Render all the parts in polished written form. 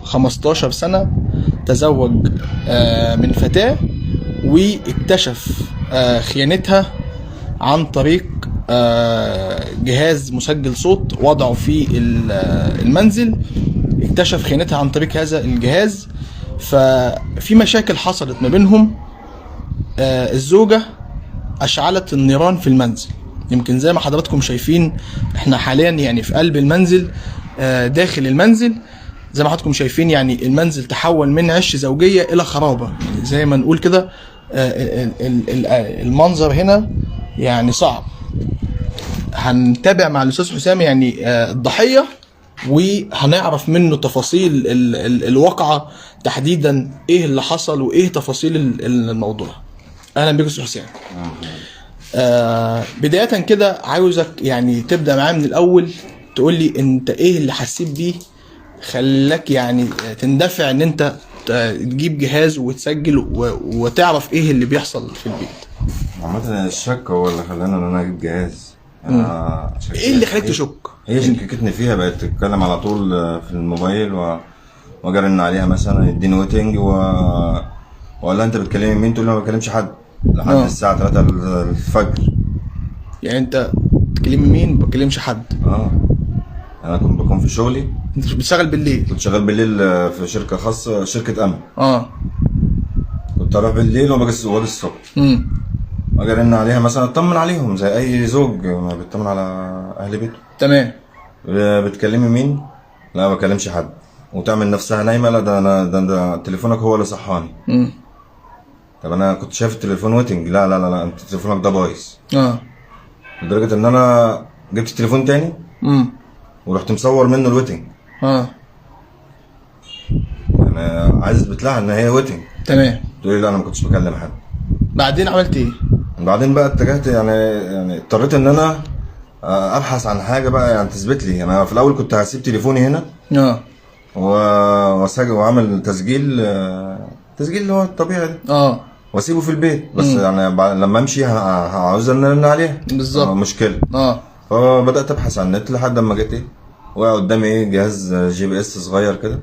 15 سنة تزوج من فتاة واكتشف خيانتها عن طريق جهاز مسجل صوت وضعه في المنزل. اكتشف خيانتها عن طريق هذا الجهاز، ففي مشاكل حصلت ما بينهم. الزوجة أشعلت النيران في المنزل. يمكن زي ما حضراتكم شايفين احنا حاليا يعني في قلب المنزل، داخل المنزل زي ما حضراتكم شايفين، يعني المنزل تحول من عش زوجية إلى خرابة، يعني زي ما نقول كده. المنظر هنا يعني صعب. هنتابع مع الأستاذ حسام يعني الضحية، وهنعرف منه تفاصيل الواقعة تحديدا، ايه اللي حصل وايه تفاصيل الموضوع. اهلا بك استاذ حسام. بداية كده عاوزك يعني تبدأ معايا من الاول، تقول لي انت ايه اللي حسيت بيه خلاك يعني تندفع ان انت تجيب جهاز وتسجل وتعرف ايه اللي بيحصل في البيت. عامة الشك هو اللي خلاني ان انا اجيب جهاز. ايه اللي خلاك تشك؟ هي شككتني فيها، بقت تتكلم على طول في الموبايل واجي ارن عليها مثلا يديني ويتنج ولا انت بتكلمي مين؟ تقول لي ما بكلمش حد لحد الساعة 3 الفجر. يعني انت بتكلمي مين؟ ما بكلمش حد. انا كنت بكون في شغلي. انت مش بتشتغل بالليل؟ كنت شغال بالليل في شركة خاصة، شركة امن. كنت اروح بالليل وباجي الصبح. اجي ارن عليها مثلا اطمن عليهم زي اي زوج ما بيطمن على اهل بيته. تمام. بتكلمي مين؟ لا ما بكلمش حد. وتعمل نفسها نايمه. لا ده تليفونك هو اللي صحاني. طب انا كنت شايف التليفون ويتنج. لا انت تليفونك ده بايظ. لدرجه ان انا جبت تليفون تاني ورحت مصور منه الويتنج. انا عايز اثبت لها ان هي ويتنج. تمام. تقول لي لا انا ما كنتش بكلم حد. بعدين عملت ايه؟ بعدين بقى اتجهت يعني اضطريت ان انا ابحث عن حاجه بقى يعني تثبت لي. انا في الاول كنت هسيب تليفوني هنا واسجل واعمل تسجيل اللي هو الطبيعي ده. واسيبه في البيت بس. يعني لما امشي هعوز ان ارن عليها بالظبط. مشكله. فبدات ابحث عن النت لحد ما جيت وقع قدامي جهاز GPS صغير كده،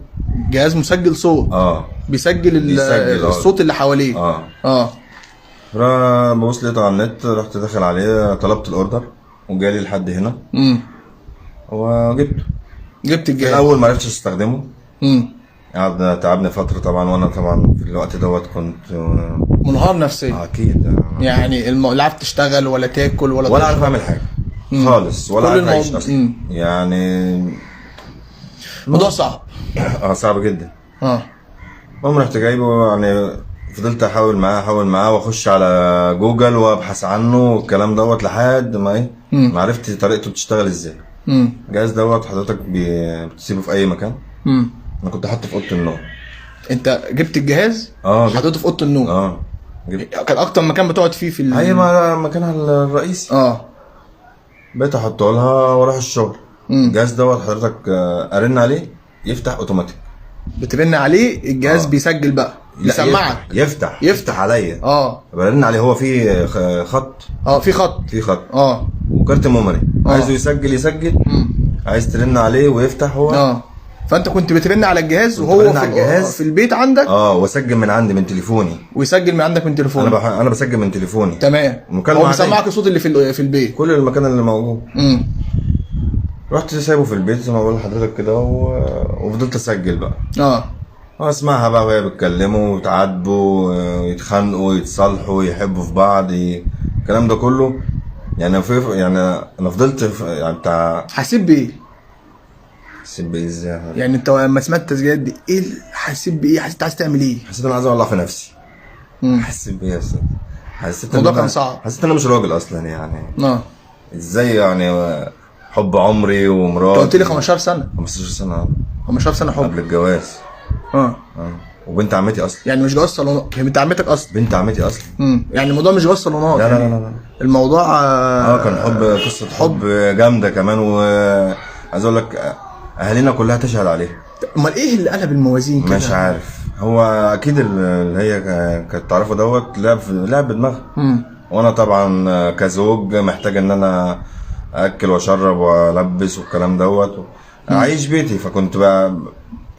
جهاز مسجل صوت. بيسجل الصوت اللي حواليه. ببص لقيته على النت، رحت داخل عليه طلبت الاوردر وجالي لحد هنا. وجبته. جبت الجهاز. الاول ما عرفتش استخدمه. قعد تعبني فتره طبعا، وانا طبعا في الوقت دوت كنت منهار نفسيا. اكيد. يعني لا عارف تشتغل ولا تاكل ولا عارف اعمل حاجه خالص، ولا عارف اعيش اصلا. يعني الموضوع صعب. صعب جدا. المهم رحت جايبه. يعني فضلت احاول معاه واخش على جوجل وابحث عنه والكلام دوت لحد ما ما عرفت طريقته بتشتغل ازاي. الجهاز دوت حضرتك بتسيبه في اي مكان. انا كنت حاطه في اوضه النوم. انت جبت الجهاز حطيته في اوضه النوم؟ كان اكتر مكان بتقعد فيه في ايوه مكانها الرئيسي. بقيت احطه لها واروح الشغل. الجهاز دوت حضرتك ارن عليه يفتح اوتوماتيك. بترن عليه الجهاز بيسجل بقى، بيسمعك. يفتح عليا. برن عليه. هو في خط. في خط وكارت ميموري. عايزه يسجل. عايز ترن عليه ويفتح هو. فانت كنت بترن على الجهاز وهو في البيت عندك. واسجل من عندي من تليفوني. ويسجل من عندك من تليفوني. انا بسجل من تليفوني. تمام. هو بيسمعك الصوت اللي في البيت، كل المكان اللي موجود. رحت سايبه في البيت زي ما بقول لحضرتك كده وفضلت اسجل بقى. اسمعها بقى وهي بتكلموا ويتعاتبوا ويتخانقوا ويتصالحوا ويحبوا في بعض، الكلام ده كله. يعني انا فضلت يعني بتاع. حسيت بايه؟ حسيت بايه ازاي؟ يعني انت لما سمعت التسجيلات دي ايه حسيت بايه؟ حسيت عايز تعمل ايه؟ حسيت انا عايز اولع في نفسي. حسيت بايه يا استاذ؟ حسيت الموضوع كان صعب. حسيت انا مش راجل اصلا يعني. ازاي يعني حب عمري ومراتي. انت قلت لي 15 سنه. 15 سنه. 15 سنه حب قبل الجواز. وبنت عمتي اصلا. يعني مش جواز صالونات، هي بنت عمتك اصلا. بنت عمتي اصلا. يعني الموضوع مش جواز صالونات. لا. الموضوع كان قصه حب جامده كمان. وعايز اقول لك اهالينا كلها تشهد عليها. امال ايه اللي قلب الموازين كده؟ مش عارف. هو اكيد اللي هي كانت تعرفه دوت لعب بدماغها. وانا طبعا كزوج محتاج ان انا اكل واشرب والبس والكلام دوت اعيش بيتي. فكنت بقى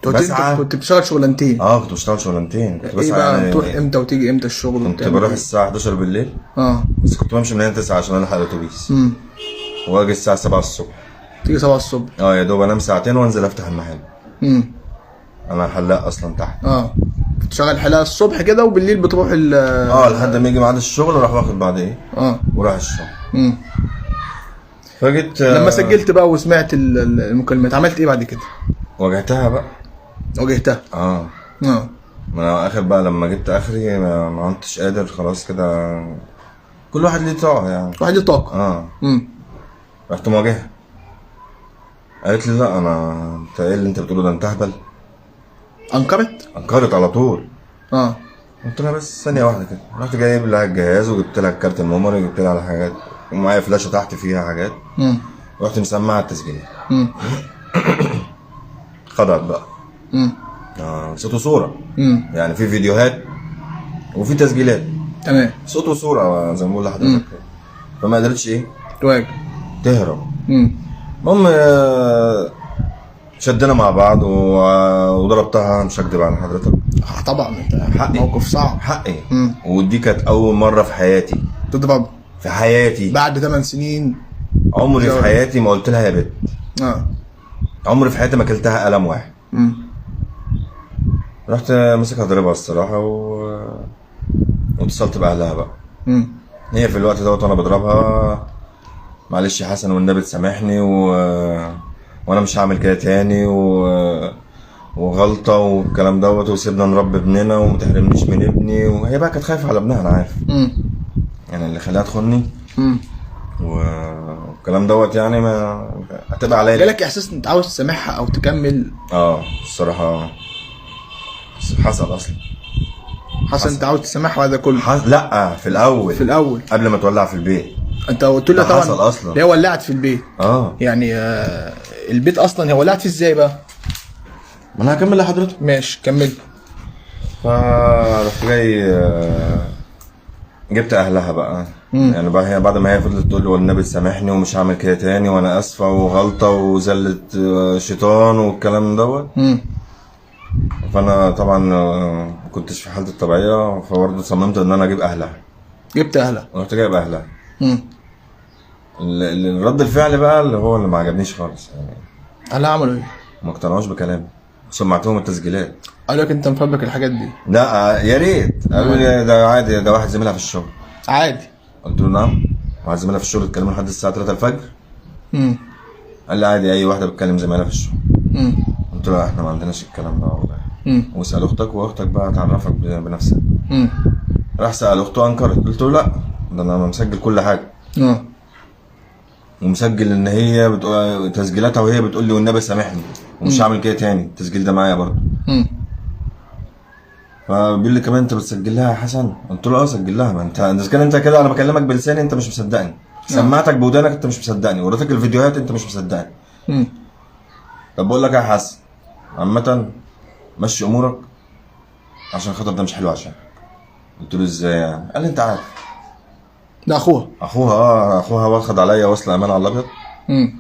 بسعى. كنت بتشتغل شغلانتين؟ كنت بشتغل شغلانتين. كنت بسعى ايه بقى يعني تروح امتى وتيجي امتى الشغل؟ كنت بروح الساعه 11 بالليل. بس كنت بمشي من هنا 9 عشان الحق الاتوبيس. واجي الساعه 7 الصبح. تيجي 7 الصبح؟ يا دوب انام ساعتين وانزل افتح المحل. انا حلاق اصلا تحت. بتشتغل حلاق الصبح كده وبالليل بتروح لحد ما يجي ميعاد الشغل اروح واخد بعد ايه وراح الشغل. فجيت لما سجلت بقى وسمعت المكالمات عملت ايه بعد كده؟ واجهتها بقى. ما انا اخر بقى لما جبت اخري ما كنتش قادر خلاص كده. كل واحد ليه طاقه يعني. واحد ليه طاقه. رحت مواجهها. قالت لي لا انت ايه اللي انت بتقوله ده؟ انت اهبل. انكرت على طول. قلت لها بس ثانيه واحده كده. رحت جايب لها الجهاز وجبت لها الكارت الميموري وجبت لها على حاجات ومعايا فلاشه تحت فيها حاجات. رحت مسمعها التسجيلات. خضعت بقى. صوت وصوره. يعني في فيديوهات وفي تسجيلات. تمام. صوت وصوره زي ما بقول لحضرتك. فما قدرتش ايه تهرب. المهم شدنا مع بعض وضربتها. مش هكدب على حضرتك. طبعا انت حقي. موقف صعب. حقي. ودي كانت اول مره في حياتي تضرب. في حياتي بعد 8 سنين عمري في حياتي ما قلت لها يا بت. عمري في حياتي ما اكلتها قلم واحد. رحت مسكها ضربها الصراحه واتصلت باهلها بقى. هي في الوقت دوت وانا بضربها معلش يا حسن والنبي تسامحني وانا مش هعمل كده تاني وغلطه والكلام دوت وسيبنا نربي ابننا وما تحرمنيش من ابني. وهي بقى كانت خايفه على ابنها انا عارف. يعني اللي خلاها تخوني والكلام دوت يعني ما هتبقى عليا. جالك احساس ان انت عاوز تسامحها او تكمل؟ الصراحه حصل اصلا. حصل انت عاوز تسامحها وهذا كله؟ لا في الاول قبل ما تولع في البيت. انت قلت لها طبعا حصل اصلا. هي ولعت في البيت. يعني البيت اصلا هي ولعت فيه ازاي بقى؟ ما انا هكمل لحضرتك. ماشي كمل. فرحت جاي جبت اهلها بقى. يعني بقى هي بعد ما هي فضلت تقول لي والنبي سامحني ومش هعمل كده تاني وانا اسفه وغلطه وزله شيطان والكلام دوت. فانا طبعا ما كنتش في حالتي الطبيعيه فبرضه صممت ان انا اجيب اهلها. جبت اهلها؟ رحت جايب اهلها. الرد الفعل بقى اللي هو اللي ما عجبنيش خالص يعني. اهلها عملوا ايه؟ ما اقتنعوش بكلامي. سمعتهم التسجيلات. قالوا لك انت مفبرك الحاجات دي؟ لا يا ريت. قالوا لي ده عادي ده واحد زميلها في الشغل. عادي؟ قلت له نعم. واحد زميلها في الشغل اتكلموا لحد الساعه 3 الفجر. قال لي عادي اي واحده بتكلم زميلها في الشغل. قلت له احنا ما عندناش الكلام ده والله. واسال اختك واختك بقى تعرفك بنفسها. راح سال اخته انكرت. قلت له لا ده انا مسجل كل حاجه. ومسجل ان هي بتقول تسجيلاتها وهي بتقول لي والنبي سامحني ومش هعمل كده تاني. التسجيل ده معايا برضه. فبيقول لي كمان انت بتسجل لها يا حسن؟ قلت له سجل لها. ما انت كان انت كده انا بكلمك بلساني انت مش مصدقني. سمعتك بودانك انت مش مصدقني. وريتك الفيديوهات انت مش مصدقني. طب بقول لك يا حسن عامه مشي امورك عشان خاطر ده مش حلو عشان. قلت له ازاي يعني؟ قال لي انت عارف. ده اخوها؟ اخوها واخد عليا وصل امانه على الابيض.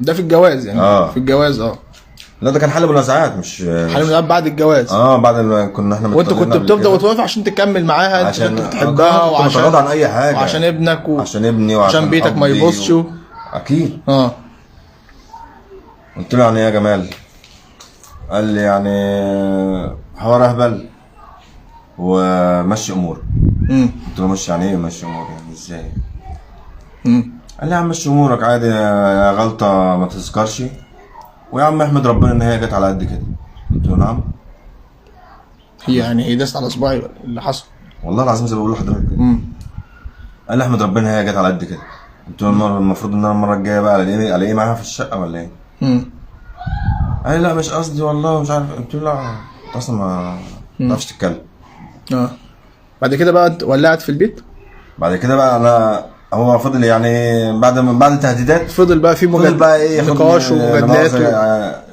ده في الجواز يعني؟ في الجواز. لا ده كان حل منازعات مش حل منازعات بعد الجواز. بعد ما كنا احنا وانت كنت بتفضل وتوافق عشان تكمل معاها عشان بتحبها وعشان تتغاضى عن اي حاجه وعشان ابنك عشان ابني وعشان بيتك ما يبصش اكيد. قلت له يعني ايه يا جمال؟ قال لي يعني حوار اهبل ومشي امورك. قلت له مشي يعني ايه مشي امورك يعني ازاي؟ قال لي يا عم مشي امورك عادي غلطه ما تذكرش ويا عم احمد ربنا ان هي جت على قد كده. قلت له نعم. هي يعني هي دست على صباعي اللي حصل والله العظيم زي ما بقول لحضرتك كده. قال لي احمد ربنا هي جت على قد كده. قلت له المفروض ان انا المره الجايه بقى الاقيه معاها في الشقه ولا ايه؟ قال لي لا مش قصدي والله مش عارف. قلت له لا انت اصلا ما تعرفش تتكلم. بعد كده بقى ولعت في البيت؟ بعد كده بقى انا هو فضل يعني بعد التهديدات فضل بقى في نقاش ومجادلات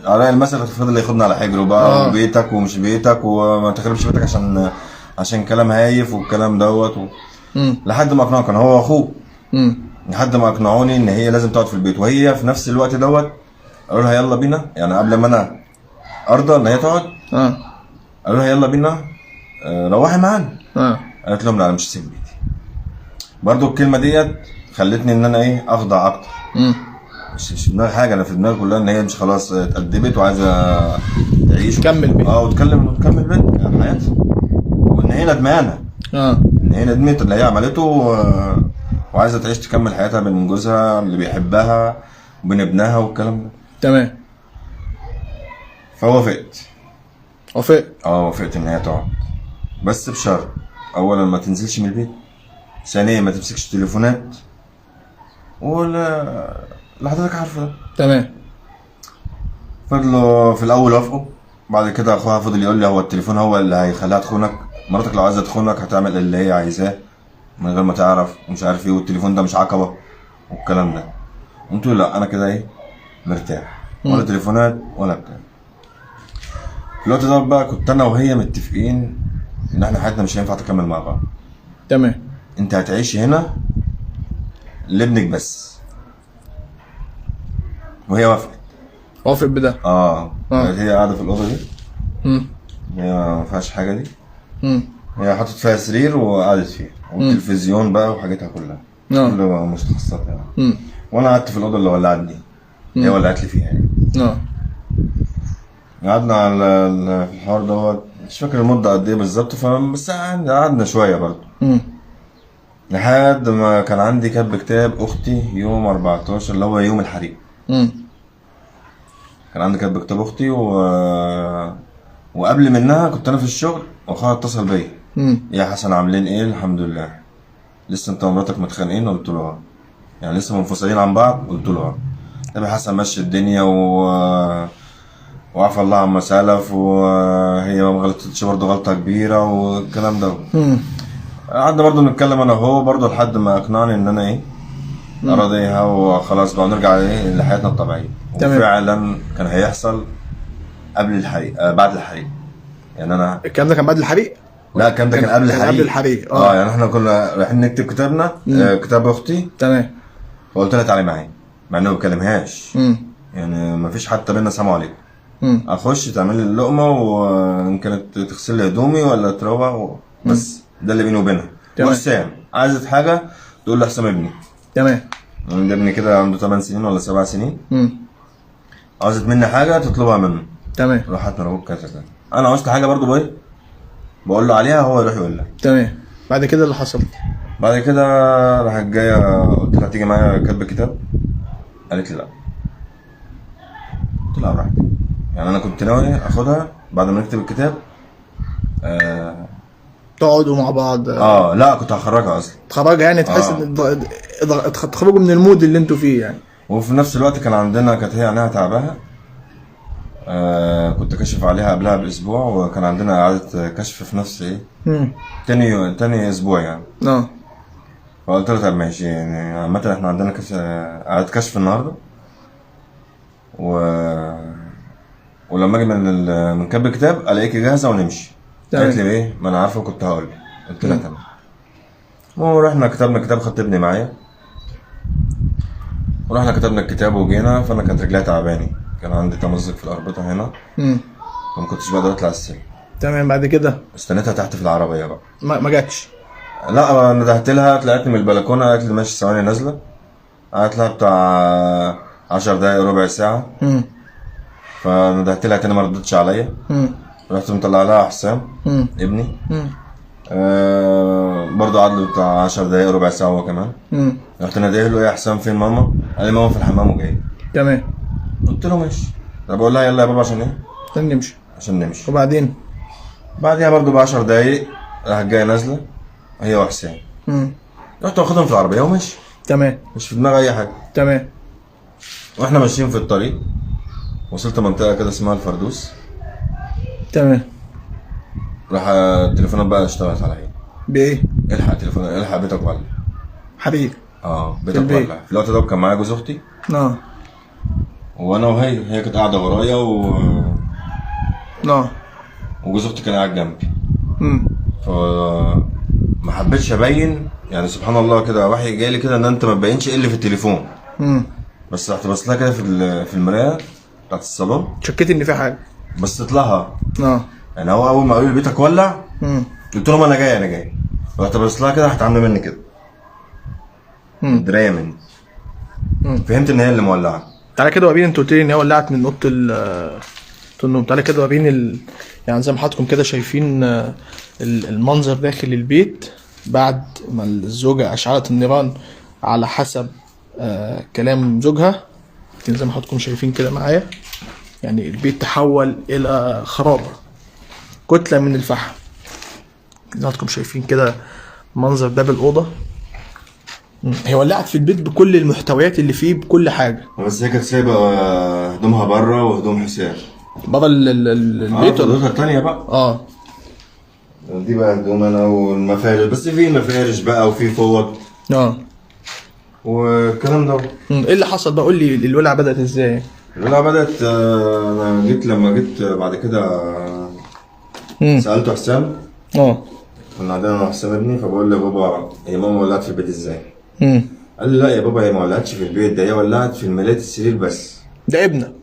على المثل. فضل ياخدنا على حجره بقى بيتك ومش بيتك وما تخربش بيتك عشان كلام هايف والكلام دوت لحد ما اقنعه. كان هو واخوه لحد ما اقنعوني ان هي لازم تقعد في البيت. وهي في نفس الوقت دوت قالوا لها يلا بينا يعني قبل ما انا ارضى ان هي تقعد. قالوا لها يلا بينا روحي معانا. قالت لهم لا انا مش هسيب بيتي. برضو الكلمه ديت خلتني ان انا ايه اخضع اكتر. مش في دماغي حاجه، انا في دماغي كلها ان هي مش خلاص اتأدبت وعايزه تعيش تكمل بيت. وتكمل بيت حياتها، وان هي ندمانه. ان هي ندمت اللي هي عملته وعايزه تعيش تكمل حياتها بين جوزها اللي بيحبها وبين ابنها والكلام ده. تمام. فوافقت. وافقت ان هي تقعد، بس بشرط اولا ما تنزلش من البيت، ثانيا ما تمسكش تليفونات، ولا اللي حضرتك عارفه ده. تمام. فضلوا في الاول وافقوا، بعد كده اخوها فضل يقول لي هو التليفون هو اللي هيخليها تخونك، مراتك لو عايزه تخونك هتعمل اللي هي عايزاه من غير ما تعرف ومش عارف ايه، والتليفون ده مش عقبه والكلام ده. قلت له لا انا كده ايه مرتاح، ولا تليفونات ولا بتاع. في الوقت ده بقى كنت انا وهي متفقين ان احنا حياتنا مش هينفع تكمل مع بعض. تمام. انت هتعيشي هنا لابنك بس، وهي وافقت بده. هي قاعده في الاوضه دي. هي ما فيهاش حاجه دي. هي حاطط فيها سرير وقعدت فيه، والتلفزيون بقى وحاجتها كلها كل مستخصصات يعني. وانا قعدت في الاوضه اللي ولعت دي، هي ولعت لي فيها يعني. قعدنا على في الحوار دوت، مش فاكر المده قد ايه بالظبط، بس قعدنا شويه برضه. لحد ما كان عندي كتب كتاب اختي يوم 14 اللي هو يوم الحريق. كان عندي كتب كتاب اختي وقبل منها كنت انا في الشغل واخوها اتصل بيا. يا حسن عاملين ايه؟ الحمد لله. لسه انت ومراتك متخانقين؟ قلت له يعني لسه منفصلين عن بعض؟ قلت له طب يا حسن مشي الدنيا وعفى الله عما سلف، وهي ما غلطتش برضه غلطه كبيره والكلام ده. قعدنا برضه نتكلم انا وهو برضه لحد ما اقنعني ان انا ايه اراضيها وخلاص بقى نرجع ايه لحياتنا الطبيعيه. وفعلا كان هيحصل قبل الحريق بعد الحريق. يعني انا الكلام ده كان بعد الحريق؟ لا الكلام ده كان قبل الحريق. قبل الحريق. يعني احنا كنا رايحين نكتب كتابنا كتاب اختي. تمام. فقلت لها تعالي معايا مع انه ما بكلمهاش. يعني ما فيش حتى بينا سلام عليكم. اخش تعمل لي اللقمه وان كانت تغسل لي هدومي ولا تروق بس ده اللي بيني وبينها. وحسام عايزت حاجه تقول له حسام ابني. تمام. ابني كده عنده 8 سنين ولا 7 سنين. عاوزت مني حاجه تطلبها منه. تمام. راحت نروح كذا. انا عاوزت حاجه برضو بقول له عليها، هو يروح يقول لها. تمام. بعد كده اللي حصل؟ بعد كده راحت جايه قلت لها تيجي معايا كاتبه كتاب. قالت لي لا. قلت لها براحتك. يعني انا كنت ناوي اخدها بعد ما نكتب الكتاب تقعدوا مع بعض. لا كنت هخرجها اصلا. تخرجها يعني تحس ان تخرجوا من المود اللي انتوا فيه يعني. وفي نفس الوقت كان عندنا كانت هي عينيها تعباها. كنت كاشف عليها قبلها باسبوع، وكان عندنا اعاده كشف في نفس ايه تاني اسبوع يعني. فقلت له طب ماشي، يعني عامه احنا عندنا اعاده كشف النهارده، ولما اجي من كتب الكتاب الاقيكي جاهزه ونمشي. قالت لي ايه؟ ما انا عارفه كنت هقول. قلت لها تمام. ورحنا كتبنا الكتاب، خدت ابني معايا ورحنا كتبنا الكتاب وجينا. فانا كانت رجليها تعباني، كان عندي تمزق في الاربطه هنا. فما كنتش بقدر اطلع السلم. تمام. بعد كده استنيتها تحت في العربيه بقى. ما جاتش؟ لا ندهت لها، طلعت من البلكونه قالت لي ماشي ثواني نازله. قعدت لها بتاع 10 دقايق ربع ساعه. فندهت لها تاني ما ردتش عليا. رحت مطلع لها حسام ابني. برضه قعد له بتاع 10 دقايق ربع ساعه هو كمان. رحت ناديه له يا حسام فين ماما؟ قال لي ماما في الحمام وجاي. تمام. قلت له ماشي. طب بقول لها يلا يا بابا عشان ايه؟ عشان نمشي. وبعدين بعديها برضه ب 10 دقايق راحت جايه نازله هي وحسام. رحت واخدهم في العربيه وماشي. تمام. مش في دماغي اي حاجه. تمام. واحنا ماشيين في الطريق وصلت منطقه كده اسمها الفردوس. تمام. راح التليفونات بقى اشتغلت عليا. بايه؟ الحق تليفون، الحق بيتك ولع. حبيبي. بيتك ولع. في الوقت ده كان معايا جوز اختي. وانا وهي كانت قاعده ورايا وجوز اختي كان قاعد جنبي. ما حبيتش ابين، يعني سبحان الله كده وحي جاي لي كده ان انت ما تبينش ايه اللي في التليفون. بس رحت بص لها كده في المرايه بتاعت الصالون. شكيت ان في حاجه. بصيت لها اه يعني. هو اول ما قالوا لي بيتك ولع قلت لهم انا جاي. رحت بصيت لها كده، راحت عامله مني كده درايه مني. فهمت ان هي اللي مولعه. تعالى كده وريني، انت قلت لي ان هي ولعت من اوضه النوم. تعالى كده وريني يعني زي ما حضراتكم كده شايفين المنظر داخل البيت بعد ما الزوجة أشعلت النيران على حسب كلام زوجها. زي ما حضراتكم شايفين كده معايا، يعني البيت تحول إلى خرابة، كتلة من الفحم. زي ما حضراتكم شايفين كده منظر باب الأوضة. هي ولعت في البيت بكل المحتويات اللي فيه، بكل حاجة. بس هي كانت سايبه هدومها بره وهدوم حسين بابا البيت ولا التانية بقى. دي بقى هدوم انا والمفارش، بس في مفارش بقى وفي فوط والكلام ده. ايه اللي حصل بقى؟ قول لي الولعه بدات ازاي؟ الولعه بدات انا لما جيت بعد كده سالته حسام. كنا قاعدين انا وحسام ابني، فبقول له يا بابا هي ماما ولعت في البيت ازاي؟ قال لي لا يا بابا، هي ما ولعتش في البيت ده، هي ولعت في الملاية السرير بس. ده ابنك؟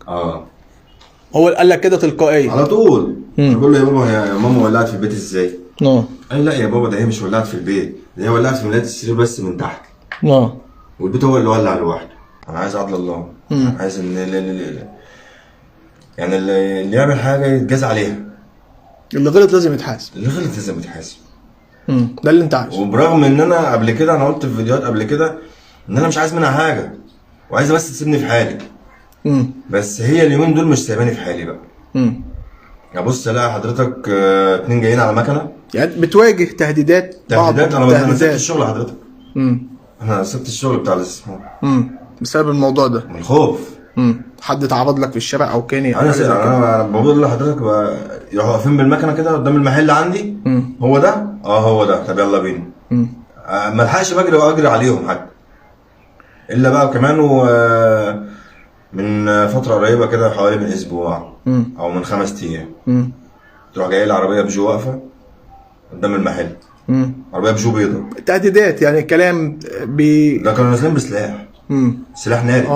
هو قال لك كده تلقائيا على طول. بقول له يا بابا هي ماما ولعت في البيت ازاي؟ قال لي لا يا بابا، ده هي مش ولعت في البيت، ده هي ولعت في ملاية السرير بس من تحت. والبيت هو اللي ولع لوحده. انا عايز عدل الله. عايز ان يعني اللي يعمل حاجه يتجازى عليها. اللي غلط لازم يتحاسب. ده اللي انت عايزه. وبرغم ان انا قبل كده انا قلت في فيديوهات قبل كده ان انا مش عايز منها حاجه، وعايزه بس تسيبني في حالي. بس هي اليومين دول مش سايباني في حالي بقى. ابص الاقي حضرتك اتنين جايين على مكنه. يعني بتواجه تهديدات. انا سبت الشغل حضرتك. انا سبت الشغل بتاع الاستثمار بسبب الموضوع ده، من الخوف. حد تعرض لك في الشارع او كان انا بقول لحضرتك يروحوا واقفين بالمكنه كده قدام المحل عندي. هو ده؟ هو ده. طب يلا بينا. ما الحقش بجري واجري عليهم حتى. الا بقى كمان من فتره قريبه كده، حوالي من اسبوع او من 5 ايام، تروح جايه لي عربيه بيجو واقفه قدام المحل. عربيه بيجو بيضه. تهديدات يعني كلام ده كانوا نازلين بسلاح. سلاح ناري.